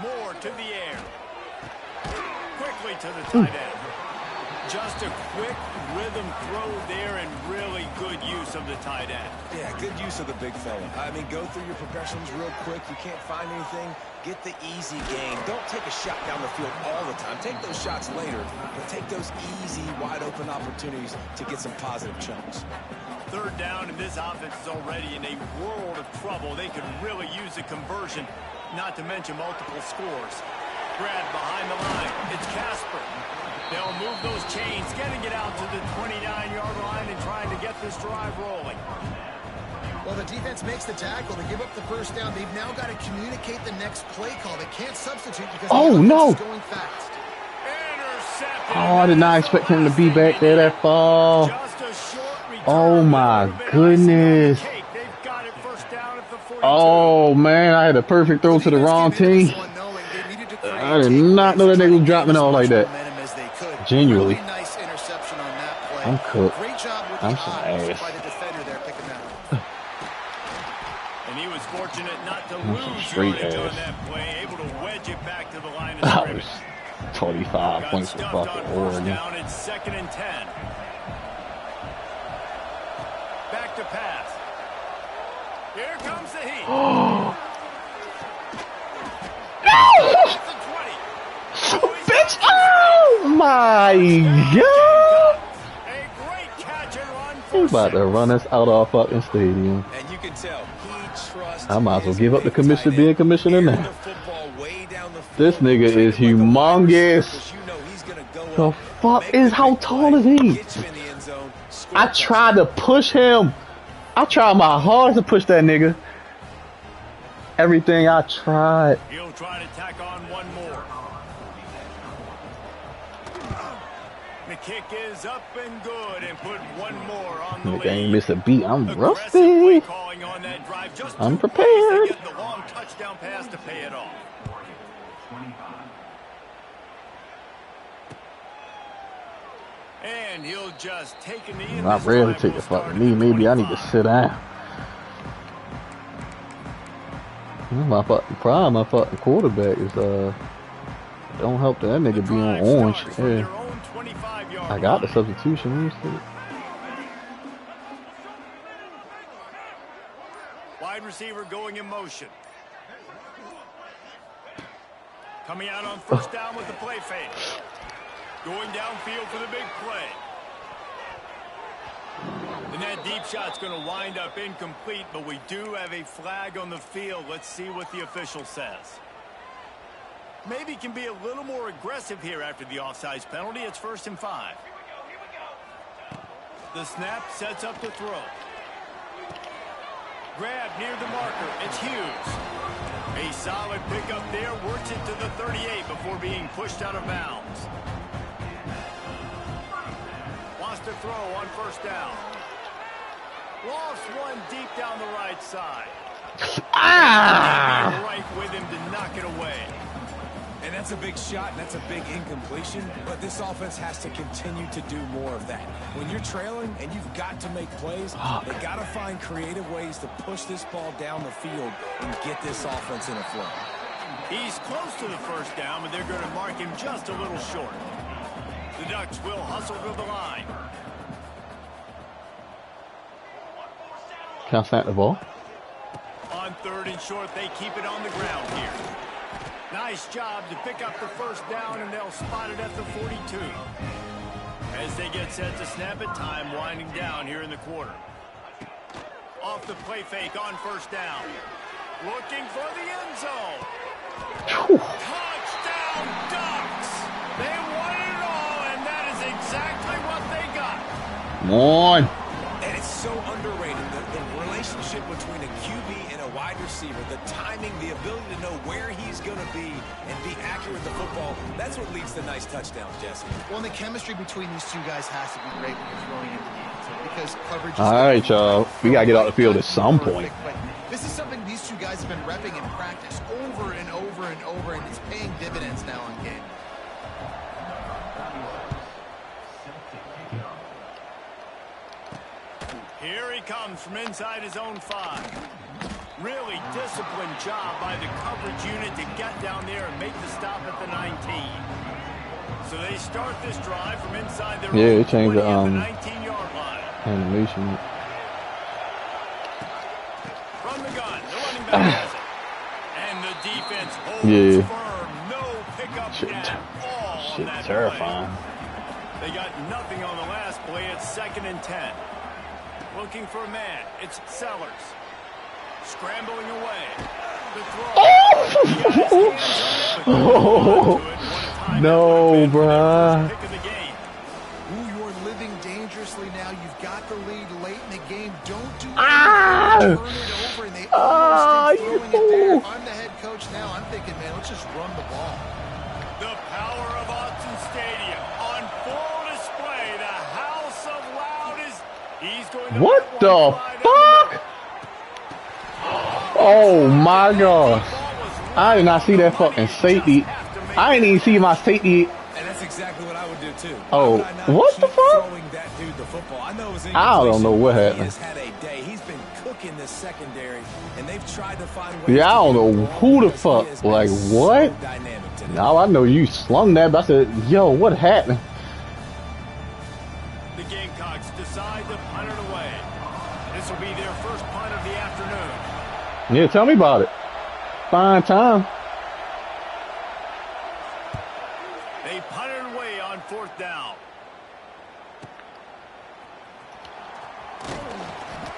Moore to the air. Quickly to the tight end. Just a quick rhythm throw there and really good use of the tight end. Yeah, good use of the big fella. I mean, go through your progressions real quick. You can't find anything. Get the easy gain. Don't take a shot down the field all the time. Take those shots later, but take those easy, wide-open opportunities to get some positive chunks. 3rd down, and this offense is already in a world of trouble. They could really use a conversion, not to mention multiple scores. Brad behind the line. It's Casper. They'll move those chains, getting it out to the 29-yard line and trying to get this drive rolling. Well, the defense makes the tackle. They give up the 1st down. They've now got to communicate the next play call. They can't substitute because the offense is going fast. Intercepted. Oh, I did not expect him to be back there that far. Just a short return. Oh my goodness. They've got it 1st down at the 42. Oh man, I had a perfect throw to the wrong team. I did not know that nigga was dropping all like that. Genuinely. Nice interception on that play. I'm cooked. Great job with I'm the some eyes ass. by the defender there picking that up. And he was fortunate not to some lose straight yardage on ass. that play, able to wedge it back to the line of That scrimmage. was 25 Got points for stuffed on fucking 1st Oregon. down. It's 2nd and 10. Back to pass. Here comes the heat. At the 20. Bitch! Oh my god! A great catch and run He for about to run us out of our fucking stadium. And you can tell he trusts I might as well his give up the big commission tight being end. commissioner Air now. the football way down the field. This nigga Treat is him like a wide receiver humongous. because you know he's gonna go The up, fuck make is the how big tall play, is he? get you in the end zone, score I a touchdown. tried to push him. I tried my hardest to push that nigga. Everything I tried. He'll try to tack on one more. The kick is up and good, and put one more on the Nigga ain't lead. miss a beat. I'm Aggressive play rusty. calling on that drive. Just I'm two plays, they prepared. get the long touchdown pass to pay it off. And he'll just take a knee. I'm not ready to take a fucking knee. Maybe I need to sit down. My fucking problem, my fucking quarterback is don't help that nigga be on orange. Yeah. I got the substitution. Wide receiver going in motion. Coming out on first down with the play fake. Going downfield for the big play. And that deep shot's going to wind up incomplete, but we do have a flag on the field. Let's see what the official says. Maybe can be a little more aggressive here after the offsides penalty. It's 1st and 5. The snap sets up the throw. Grab near the marker. It's Hughes. A solid pickup there. Works it to the 38 before being pushed out of bounds. Wants to throw on first down. Lost one deep down the right side. Right with him to knock it away. And that's a big shot, and that's a big incompletion, but this offense has to continue to do more of that. When you're trailing and you've got to make plays, they got to find creative ways to push this ball down the field and get this offense in a flow. He's close to the first down, but they're going to mark him just a little short. The Ducks will hustle to the line. Can I snap the ball? On 3rd and short, they keep it on the ground here. Nice job to pick up the first down, and they'll spot it at the 42. As they get set to snap it, time winding down here in the quarter. Off the play fake on first down. Looking for the end zone. Touchdown Ducks! They won it all, and that is exactly what they got. Come on. And it's so underrated, the relationship between a QB and a wide receiver, the timing, the ability to know where he's going to be and be accurate with the football, that's what leads to nice touchdowns, Jesse. Well, and the chemistry between these two guys has to be great when you're throwing into the end zone because coverage is All right, y'all. We got to get out the field at some point. This is something these two guys have been repping in practice over and over and over, and it's paying dividends now in game. Here he comes from inside his own 5. Really disciplined job by the coverage unit to get down there and make the stop at the 19. So they start this drive from inside their Yeah, own they changed the 19-yard line. animation. From the gun, the running back has it. And the defense holds firm. No pickup at all on that terrifying. play. They got nothing on the last play. It's 2nd and 10. Looking for a man. It's Sellers. Scrambling away. The throw. No, bruh. Ooh, you're living dangerously now. You've got the lead late in the game. Don't do Ah! anything. Turn it over, and they almost think throwing it there. If I'm the head coach now, I'm thinking, man, let's just run the ball. The power of Autzen Stadium on full display. The house of loud is. He's going to What the fuck? Oh my gosh. I did not see that fucking safety. I didn't even see my safety. And that's exactly what I would do too. Oh, what the fuck? Throwing that dude the football. I know it was I don't know what He happened. has had a day. He's been cooking this secondary, and they've tried to find ways. Yeah, I to don't get know the ball who the because fuck. he has been Like, so what? dynamic today. Now I know you slung that, but I said, yo, what happened? The Gamecocks decide to punt it away. This will be their first punt of the afternoon. Yeah, tell me about it. Fine time. They punt it away on 4th down.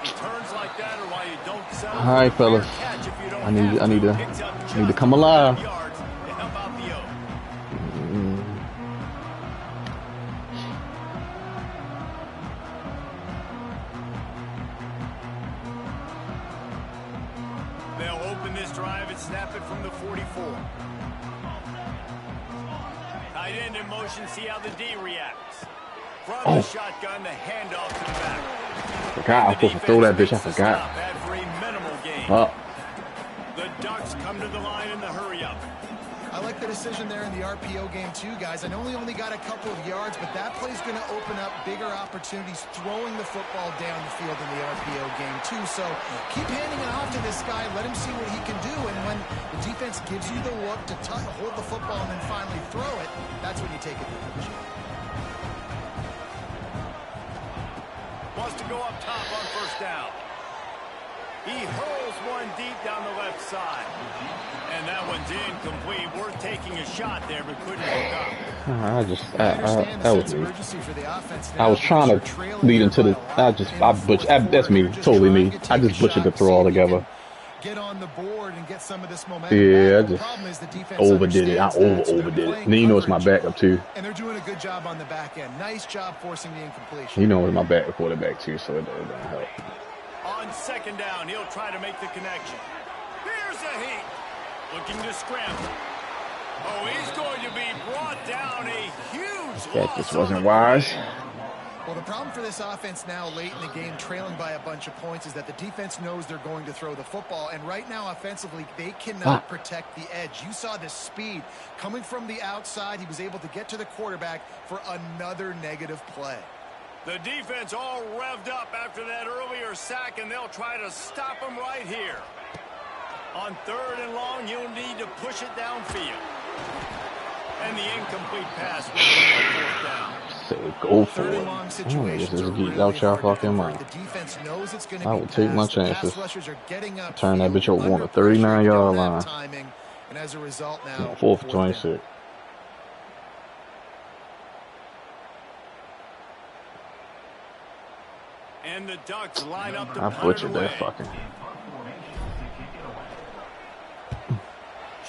Returns like that are why you don't settle. All right, fellas. Catch if you don't I need have Picks up to just come alive. yards to help out the Oak. this drive and snap it from the 44. Tight end in motion, see how the D reacts. From the shotgun, the handoff to the back. I was supposed to throw that bitch. I forgot. The Ducks come to the line in the hurry-up. I like the decision there in the RPO game too, guys. I know we only got a couple of yards, but that play's going to open up bigger opportunities throwing the football down the field in the RPO game too. So keep handing it off to this guy. Let him see what he can do. And when the defense gives you the look to hold the football and then finally throw it, that's when you take advantage. Wants to go up top on first down. He hurls one deep down the left side. And that one's incomplete. We're taking a shot there, but couldn't hook up. I was trying to lead into the. That's me, totally me. I just butchered the throw altogether. Get on the board and get some of this momentum. Yeah, I just overdid it. I overdid it. And then you know it's my backup too. And they're doing a good job on the back end. Nice job forcing the incompletion. You know it's my backup quarterback too, so it doesn't help. On second down, he'll try to make the connection. Here's a heat. Looking to scramble. Oh, he's going to be brought down. A huge That loss. just wasn't wise. Well, the problem for this offense now late in the game, trailing by a bunch of points, is that the defense knows they're going to throw the football. And right now, offensively, they cannot protect the edge. You saw the speed coming from the outside. He was able to get to the quarterback for another negative play. The defense all revved up after that earlier sack, and they'll try to stop him right here. On third and long, you'll need to push it downfield. And the incomplete pass will be fourth down. So go for it. This is get out y'all fucking mind. I would take my chances. Turn that bitch over on the 39-yard line. And as a result now, 4th for 26. And the Ducks line up to I butchered that fucking.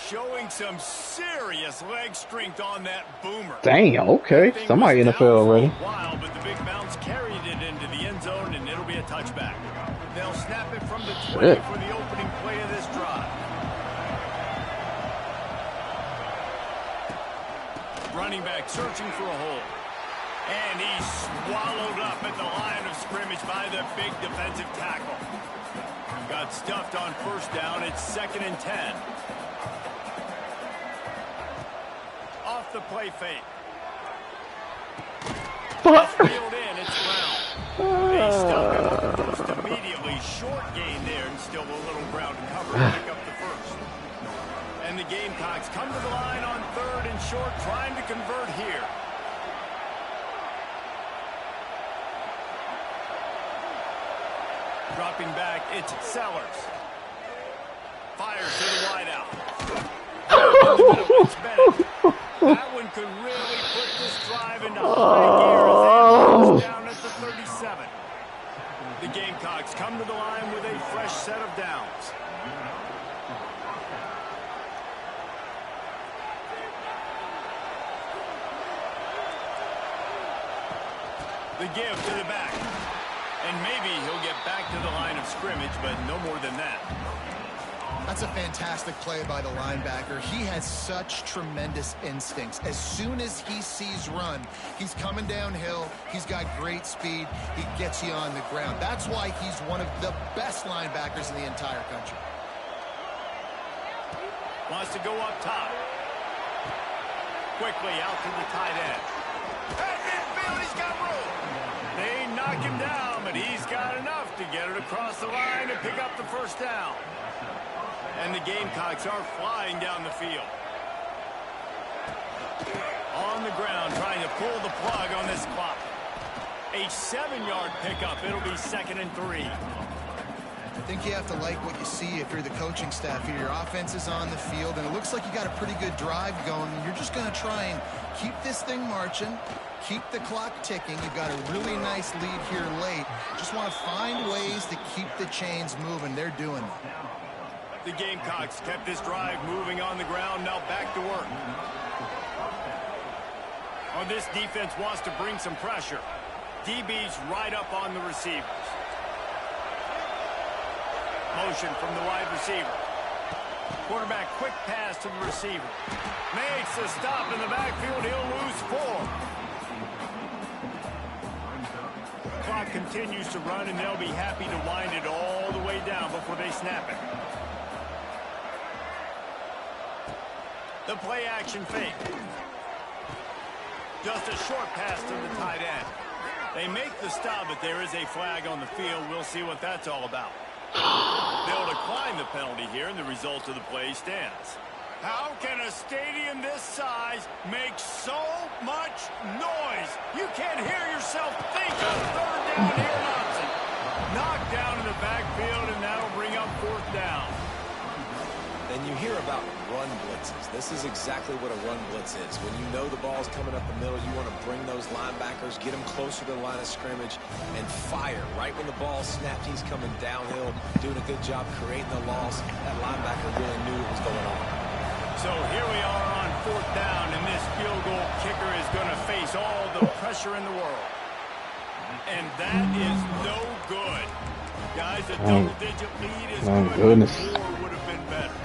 Showing some serious leg strength on that boomer. Damn, okay. Somebody in the NFL already. Wild, but the big bounce carried it into the end zone, and it'll be a touchback. They'll snap it from the 20 for the opening play of this drive. Running back searching for a hole. And he's swallowed up at the line of scrimmage by the big defensive tackle. Got stuffed on first down. It's 2nd and 10. Off the play fake. Field in, it's Brown. They stuff him up first immediately. Short gain there, and still a little ground to cover to pick up the first. And the Gamecocks come to the line on 3rd and short, trying to convert here. Dropping back, it's Sellers. Fires to the wideout. That one could really put this drive into high gear as they down at the 37. The Gamecocks come to the line with a fresh set of downs. The give to the back. And maybe he'll get back to the line of scrimmage, but no more than that. That's a fantastic play by the linebacker. He has such tremendous instincts. As soon as he sees run, he's coming downhill. He's got great speed. He gets you on the ground. That's why he's one of the best linebackers in the entire country. Wants to go up top. Quickly out to the tight end. At midfield, he's got room. They knock him down, but he's got enough to get it across the line and pick up the first down. And the Gamecocks are flying down the field. On the ground, trying to pull the plug on this clock. A 7-yard pickup. It'll be 2nd and 3. I think you have to like what you see if you're the coaching staff here. Your offense is on the field, and it looks like you got a pretty good drive going. You're just going to try and keep this thing marching, keep the clock ticking. You've got a really nice lead here late. Just want to find ways to keep the chains moving. They're doing it. The Gamecocks kept this drive moving on the ground. Now back to work. Oh, this defense wants to bring some pressure. DB's right up on the receivers. Motion from the wide receiver. Quarterback quick pass to the receiver. Makes the stop in the backfield. He'll lose 4. Clock continues to run, and they'll be happy to wind it all the way down before they snap it. The play action fake. Just a short pass to the tight end. They make the stop, but there is a flag on the field. We'll see what that's all about. They'll decline the penalty here, and the result of the play stands. How can a stadium this size make so much noise? You can't hear yourself think of third down here, Watson. Knocked down in the backfield, and that'll bring up 4th down. And you hear about run blitzes. This is exactly what a run blitz is. When you know the ball's coming up the middle, you want to bring those linebackers, get them closer to the line of scrimmage, and fire. Right when the ball snapped, he's coming downhill, doing a good job creating the loss. That linebacker really knew what was going on. So here we are on 4th down, and this field goal kicker is going to face all the pressure in the world. And that is no good. Guys, a double-digit lead is good. Goodness. 4 would have been better.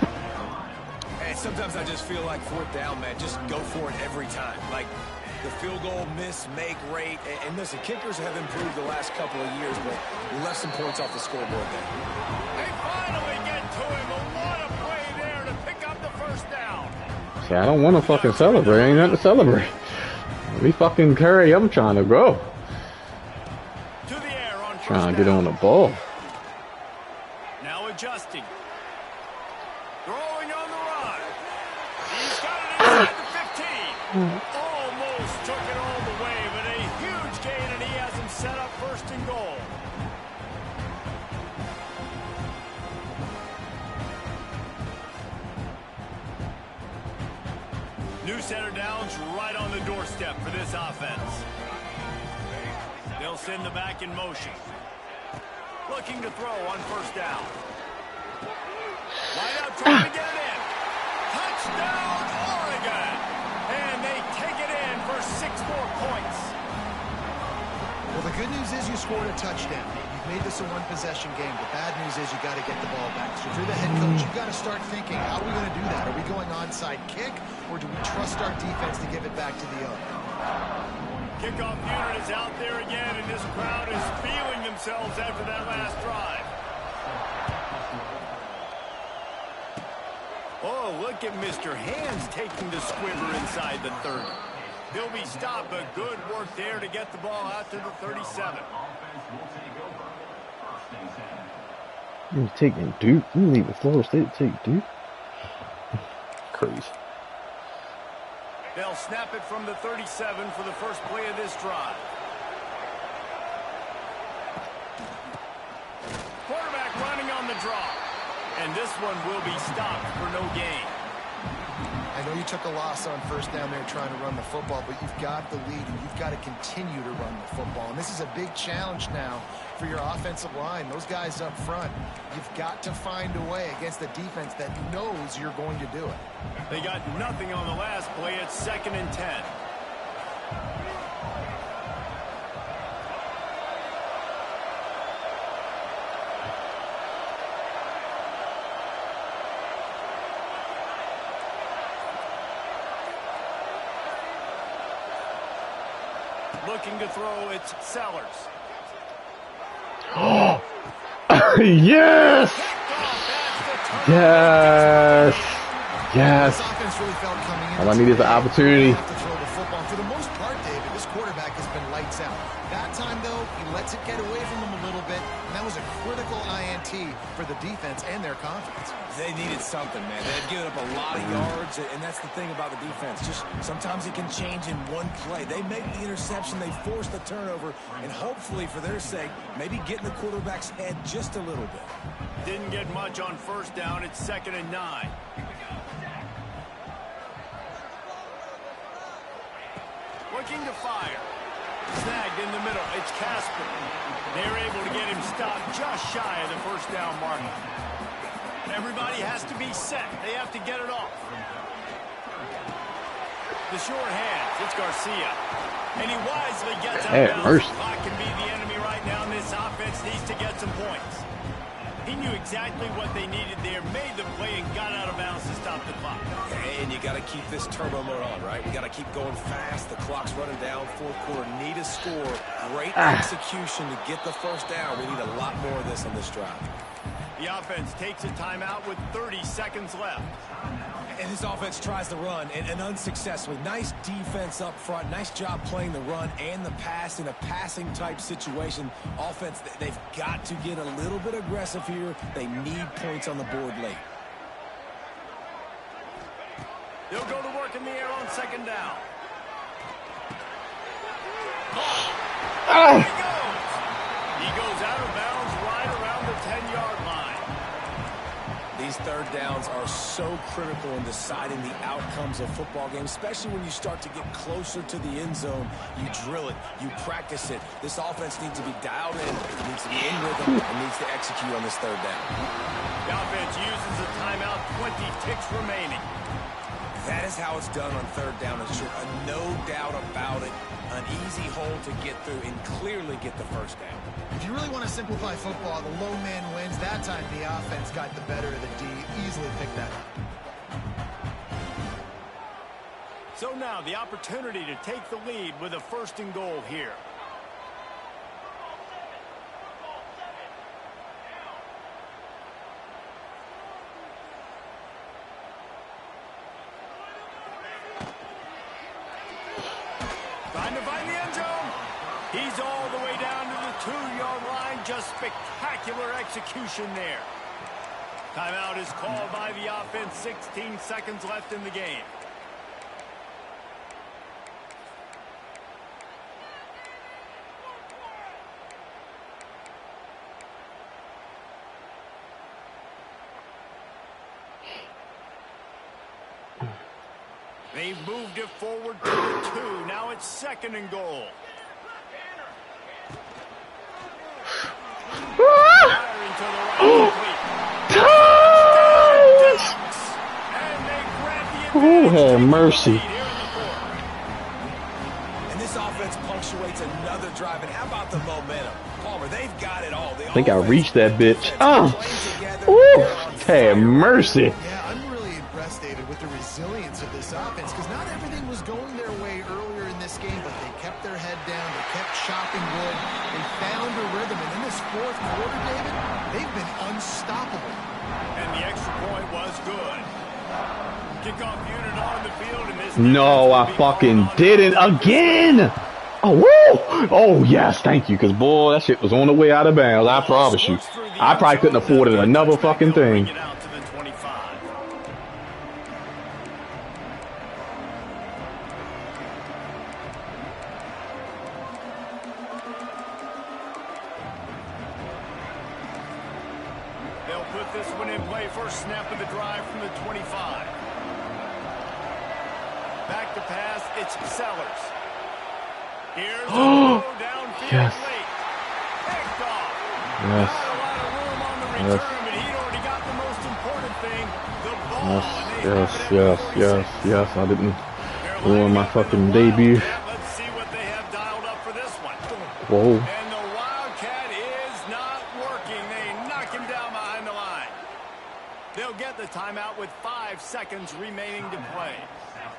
And sometimes I just feel like 4th down, man, just go for it every time. Like the field goal miss, make rate. And listen, kickers have improved the last couple of years, but we left some points off the scoreboard there. They finally get to him. What a play there to pick up the 1st down. See, I don't want to fucking celebrate. Ain't nothing to celebrate. We fucking carry. I'm trying to grow. To the air on 1st Trying to get down. on the ball. Now adjusting. Throwing on the run. He's got it inside the 15. Almost took it all the way, but a huge gain, and he has him set up 1st and goal. New set of downs right on the doorstep for this offense. They'll send the back in motion. Looking to throw on 1st down. Wide out trying to get it in. Touchdown, Oregon. And they take it in for 6 more points. Well, the good news is you scored a touchdown. You've made this a one-possession game. The bad news is you got to get the ball back. So if you're the head coach, you've got to start thinking, how are we going to do that? Are we going onside kick, or do we trust our defense to give it back to the owner? Kickoff unit is out there again, and this crowd is feeling themselves after that last drive. Oh, look at Mr. Hands taking the squiver inside the 30. He'll be stopped, but good work there to get the ball out to the 37. You're taking Duke. You leave the Florida State to take Duke. Crazy. They'll snap it from the 37 for the first play of this drive. Quarterback running on the draw. And this one will be stopped for no gain. I know you took a loss on 1st down there trying to run the football, but you've got the lead, and you've got to continue to run the football. And this is a big challenge now for your offensive line. Those guys up front, you've got to find a way against a defense that knows you're going to do it. They got nothing on the last play. It's 2nd and 10. Looking to throw, it's Sellers. Yes! Yes! Yes! This offense really felt coming in. All I need is an opportunity. To throw the football. For the most part, David, this quarterback has been lights out. That time, though, he lets it get away from him a little bit, and that was a critical INT for the defense and their confidence. They needed something, man. They had given up a lot of yards, and that's the thing about the defense. Just sometimes it can change in one play. They make the interception, they force the turnover, and hopefully, for their sake, maybe get in the quarterback's head just a little bit. Didn't get much on 1st down. It's 2nd and 9. Looking to fire. Snagged in the middle. It's Casper. They're able to get him stopped just shy of the 1st down mark. Everybody has to be set. They have to get it off. The short hands. It's Garcia. And he wisely gets out of bounds. Clock can be the enemy right now, and this offense needs to get some points. He knew exactly what they needed there, made the play, and got out of bounds to stop the clock. And you got to keep this turbo mode on, right? We got to keep going fast. The clock's running down. Fourth quarter, need a score. Great execution to get the first down. We need a lot more of this on this drive. The offense takes a timeout with 30 seconds left. And his offense tries to run, and unsuccessfully. Nice defense up front. Nice job playing the run and the pass in a passing-type situation. Offense, they've got to get a little bit aggressive here. They need points on the board late. They'll go to work in the air on second down. He goes out of bounds right around the 10-yard line. These third downs are so critical in deciding the outcomes of football games, especially when you start to get closer to the end zone. You drill it, you practice it. This offense needs to be dialed in, needs to be in rhythm, and needs to execute on this third down. The offense uses a timeout, 20 ticks remaining. That is how it's done on third down. It's no doubt about it. An easy hole to get through and clearly get the first down. If you really want to simplify football, the low man wins. That time the offense got the better of the D. Easily picked that up. So now the opportunity to take the lead with a 1st and goal here. Trying to find the end zone. He's all the way down to the 2-yard line. Just spectacular execution there. Timeout is called by the offense. 16 seconds left in the game. They've moved it forward to the 2. Now it's 2nd and goal. Oh, have mercy. And this offense punctuates another drive. And how about the momentum? Palmer, they've got it all. I think I reached that bitch. Woo, have mercy. Yeah, I'm really impressed, David, with the resilience of this offense, because not everything was going their way earlier in this game, but they kept their head down, they kept chopping wood, they found a rhythm, and in this 4th quarter, David, they've been unstoppable. And the extra point was good. Kickoff unit on the field, and this No, I fucking didn't again. Oh, woo! Oh, yes, thank you, because, boy, that shit was on the way out of bounds, I promise you. I probably couldn't afford it another fucking thing. They'll put this one in play. First snap of the drive from the 25. Back to pass, it's Sellers. Here's a throw downfield Yes. late. Picked off. Yes. Not a lot of room on the return, Yes. but he'd already got the most important thing, the ball. Yes, And they yes, have it at yes, 46. yes, I didn't They're ruin lining my up in fucking the debut. Wildcat. Let's see what they have dialed up for this one. Whoa. And the Wildcat is not working. They knock him down behind the line. They'll get the timeout with 5 seconds remaining to play.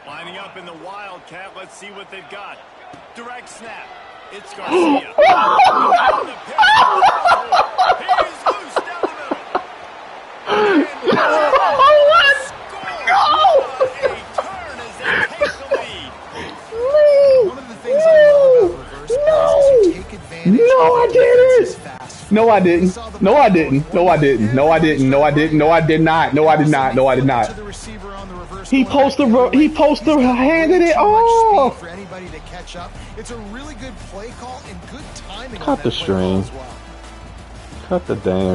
Lining up in the Wildcat. Let's see what they've got. Direct snap. It's Garcia. On the pitch. He's loose down the middle. And What? what a turn as they take the lead. One of the things I love about reverse plays is you take advantage No, I of the defense's didn't. fast foot. No, I didn't. No, I didn't. No, I didn't. No, I didn't. No, I didn't. No, I did not. No, I did not. No, I did not. To the receiver on the reverse He point. handed it Too much off. speed for anybody to catch up. It's a really good play call and good timing on Cut that the play call string. as well. Cut the damn